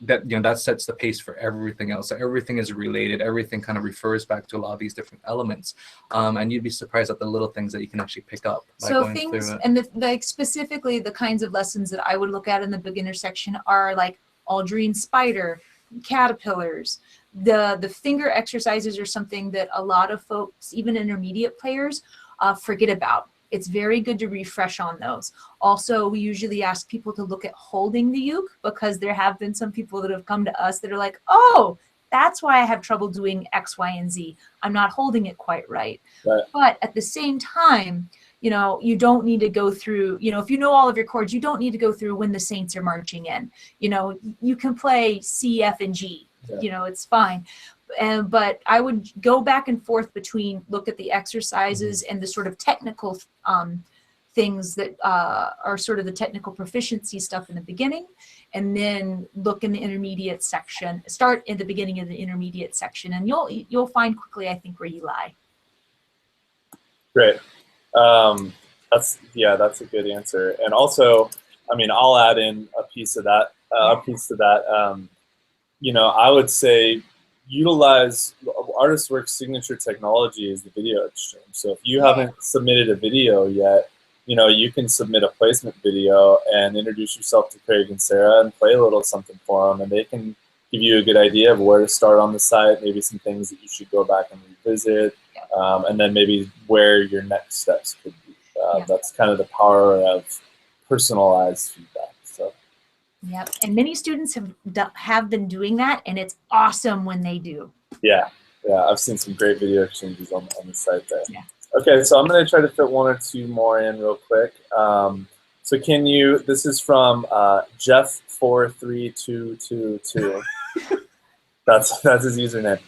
that sets the pace for everything else. So everything is related. Everything kind of refers back to a lot of these different elements, and you'd be surprised at the little things that you can actually pick up. So things, and like specifically the kinds of lessons that I would look at in the beginner section are like Aldrine spider, caterpillars. The finger exercises are something that a lot of folks, even intermediate players, forget about. It's very good to refresh on those. Also, we usually ask people to look at holding the uke because there have been some people that have come to us that are like, oh, that's why I have trouble doing X, Y, and Z. I'm not holding it quite right. But at the same time, you don't need to go through, if you know all of your chords, you don't need to go through When the Saints Are Marching In. You can play C, F, and G. It's fine. But I would go back and forth between look at the exercises and the sort of technical things that are sort of the technical proficiency stuff in the beginning, and then look in the intermediate section. Start in the beginning of the intermediate section, and you'll find quickly, I think, where you lie. Great. That's a good answer. And also, I'll add in a piece to that. I would say utilize ArtistWorks signature technology is the video extreme. So if you haven't submitted a video yet, you can submit a placement video and introduce yourself to Craig and Sarah and play a little something for them, and they can give you a good idea of where to start on the site, maybe some things that you should go back and revisit, and then maybe where your next steps could be. That's kind of the power of personalized feedback. So. Yep, and many students have been doing that, and it's awesome when they do. Yeah, I've seen some great video exchanges on the site there. Yeah. Okay, so I'm going to try to fit one or two more in real quick. So can you? This is from Jeff43222. That's his username.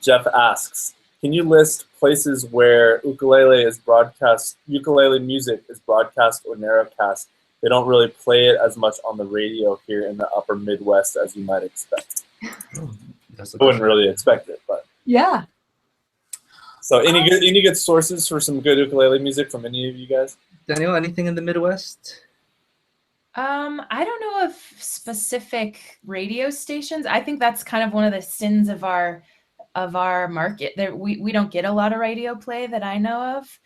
Jeff asks, can you list places where ukulele music is broadcast or narrowcast? They don't really play it as much on the radio here in the upper Midwest as you might expect. I wouldn't really expect it, but yeah. So any good sources for some good ukulele music from any of you guys? Danielle, anything in the Midwest? I don't know of specific radio stations. I think that's kind of one of the sins of our market. That we don't get a lot of radio play that I know of,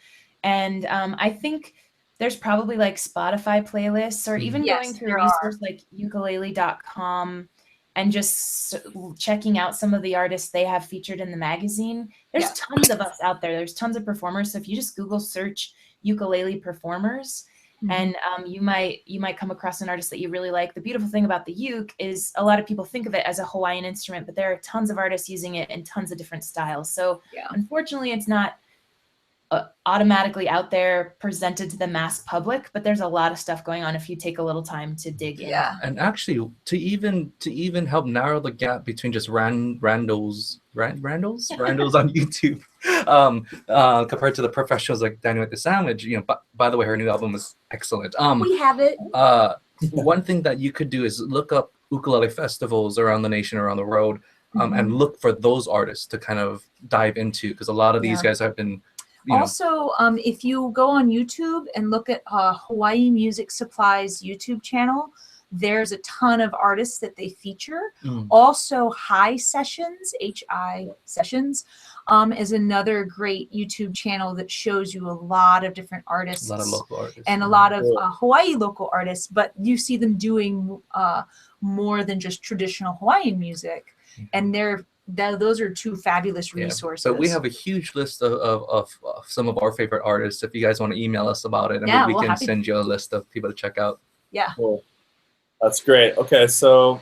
and I think there's probably like Spotify playlists or even going to a resource like ukulele.com and just checking out some of the artists they have featured in the magazine. There's tons of us out there. There's tons of performers. So if you just Google search ukulele performers, and you might come across an artist that you really like. The beautiful thing about the uke is a lot of people think of it as a Hawaiian instrument, but there are tons of artists using it in tons of different styles. So unfortunately, it's not automatically out there presented to the mass public, but there's a lot of stuff going on if you take a little time to dig in. And actually, to even help narrow the gap between just randos on YouTube compared to the professionals like Danielle with the Sandwich, by the way, her new album is excellent. We have it. One thing that you could do is look up ukulele festivals around the nation, around the world. and look for those artists to kind of dive into, because a lot of these guys have been, you know. Also, if you go on YouTube and look at Hawaii Music Supply's YouTube channel, there's a ton of artists that they feature. Also, High Sessions, H-I Sessions, is another great YouTube channel that shows you a lot of different artists. A lot of local artists. And a lot of Hawaii local artists, but you see them doing more than just traditional Hawaiian music. And those are two fabulous resources. So we have a huge list of some of our favorite artists. If you guys want to email us about it, and we can send you a list of people to check out. Yeah. Cool. That's great. Okay, so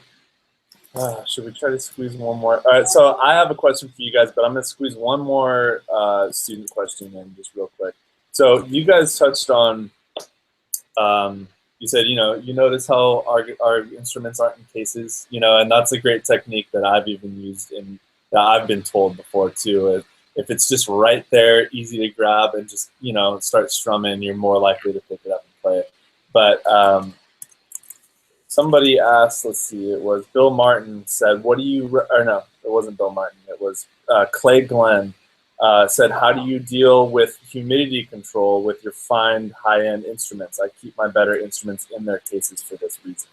should we try to squeeze one more? All right, so I have a question for you guys, but I'm going to squeeze one more student question in just real quick. So you guys touched on, you said, you notice how our instruments aren't in cases, and that's a great technique that I've even used and that I've been told before too. If it's just right there, easy to grab and just, start strumming, you're more likely to pick it up and play it. But somebody asked, let's see, it was Bill Martin said, or no, it wasn't Bill Martin, it was Clay Glenn said, how do you deal with humidity control with your fine high-end instruments? I keep my better instruments in their cases for this reason.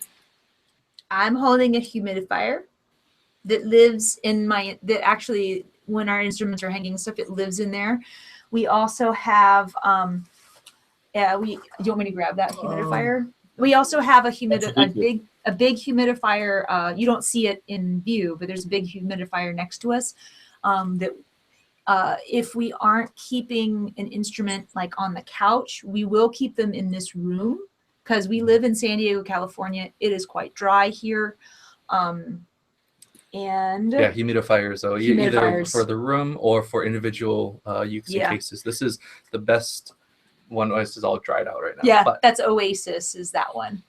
I'm holding a humidifier that lives in that actually, when our instruments are hanging stuff, it lives in there. We also have, do you want me to grab that humidifier? We also have a big humidifier. You don't see it in view, but there's a big humidifier next to us. That if we aren't keeping an instrument like on the couch, we will keep them in this room because we live in San Diego, California. It is quite dry here. And humidifiers. So either for the room or for individual use cases. This is the best one. This is all dried out right now. Yeah, that's Oasis is that one.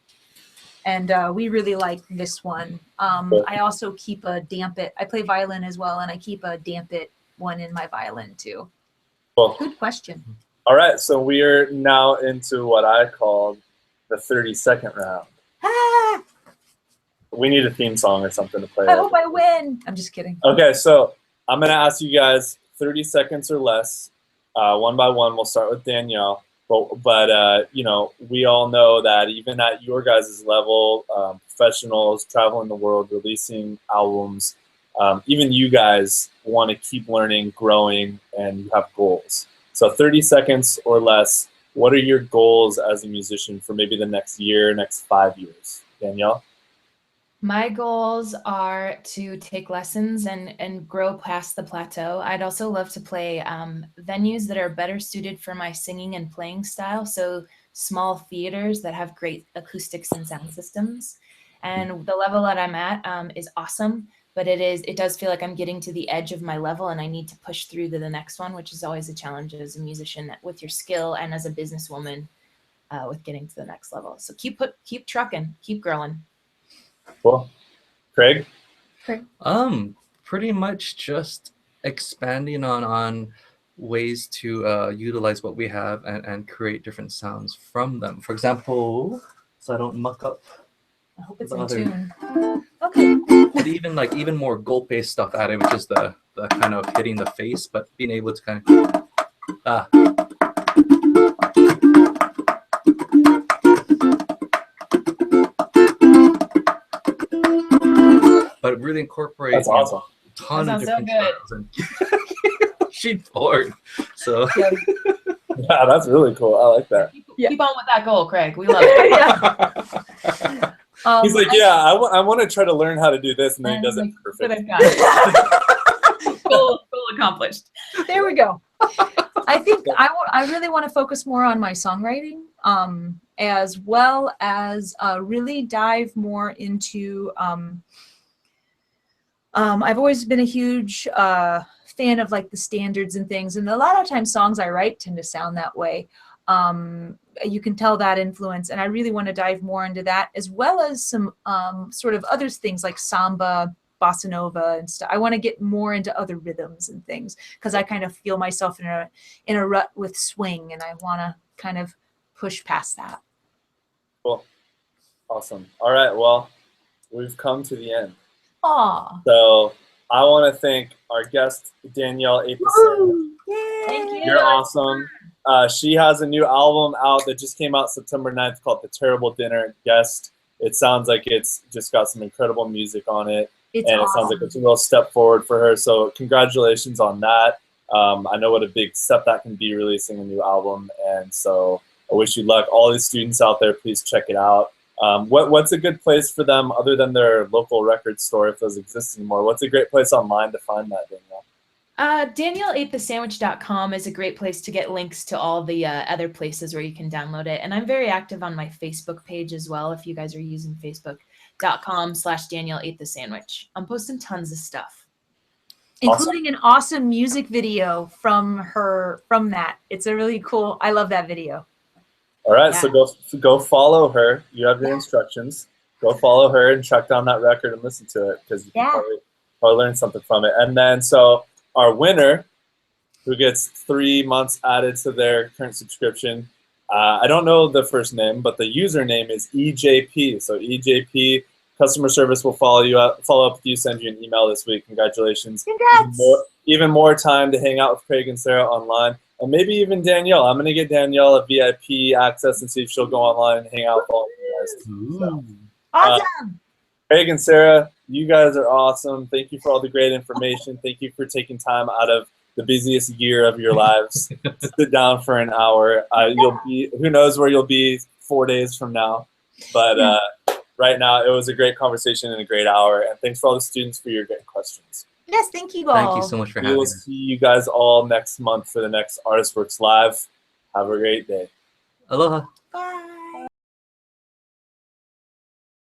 And we really like this one. I also keep a damp it. I play violin as well, and I keep a damp it one in my violin too. Cool. Good question. All right, so we are now into what I call the 30-second round. Ah! We need a theme song or something to play. I hope I win. I'm just kidding. Okay, so I'm going to ask you guys 30 seconds or less, one by one. We'll start with Danielle. But we all know that even at your guys' level, professionals traveling the world, releasing albums, even you guys want to keep learning, growing, and you have goals. So 30 seconds or less, what are your goals as a musician for maybe the next year, next 5 years? Danielle? My goals are to take lessons and grow past the plateau. I'd also love to play venues that are better suited for my singing and playing style. So small theaters that have great acoustics and sound systems. And the level that I'm at is awesome, but it does feel like I'm getting to the edge of my level and I need to push through to the next one, which is always a challenge as a musician with your skill and as a businesswoman with getting to the next level. So keep trucking, keep growing. Cool. Craig? Pretty much just expanding on ways to utilize what we have and create different sounds from them. For example, so I don't muck up. I hope it's in tune. Okay. But even more golpe stuff added, which is the kind of hitting the face, but being able to kind of but really incorporate awesome. A ton of different styles. And she's bored. So yeah, that's really cool. I like that. Keep on with that goal, Craig. We love it. He's like, I want to try to learn how to do this, and then he does it perfect. Goal accomplished. There we go. I think I really want to focus more on my songwriting, as well as really dive more into. I've always been a huge fan of like the standards and things, and a lot of times songs I write tend to sound that way. You can tell that influence, and I really want to dive more into that, as well as some sort of other things like samba, bossa nova, and stuff. I want to get more into other rhythms and things because I kind of feel myself in a rut with swing, and I want to kind of push past that. Cool. Awesome. All right. Well, we've come to the end. Aw. So I want to thank our guest, Danielle ate the sandwich. Thank you. You're awesome. She has a new album out that just came out September 9th called The Terrible Dinner Guest. It sounds like it's just got some incredible music on it. It's and it awesome. sounds like it's a real step forward for her. So congratulations on that. I know what a big step that can be, releasing a new album. And so I wish you luck. All these students out there, please check it out. What's a good place for them other than their local record store, if those exist anymore? What's a great place online to find that, Danielle? DanielleAteTheSandwich.com is a great place to get links to all the other places where you can download it. And I'm very active on my Facebook page as well. If you guys are using Facebook.com/DanielleAteTheSandwich. I'm posting tons of stuff. Including an awesome music video from that. It's a really cool, I love that video. All right, Yeah. so go follow her. You have your instructions. Go follow her and check down that record and listen to it, because you can probably learn something from it. And then so our winner, who gets 3 months added to their current subscription, I don't know the first name, but the username is EJP. So EJP customer service will follow up with you, send you an email this week. Congratulations. Congrats. Even more time to hang out with Craig and Sarah online. And maybe even Danielle. I'm going to get Danielle a VIP access and see if she'll go online and hang out with all of you guys. So, Awesome. Craig and Sarah, you guys are awesome. Thank you for all the great information. Thank you for taking time out of the busiest year of your lives to sit down for an hour. You'll be, who knows where you'll be 4 days from now. But right now, it was a great conversation and a great hour. And thanks for all the students for your great questions. Yes, thank you all. Thank you so much for We having will us. see you guys all next month for the next ArtistWorks Live. Have a great day. Aloha. Bye.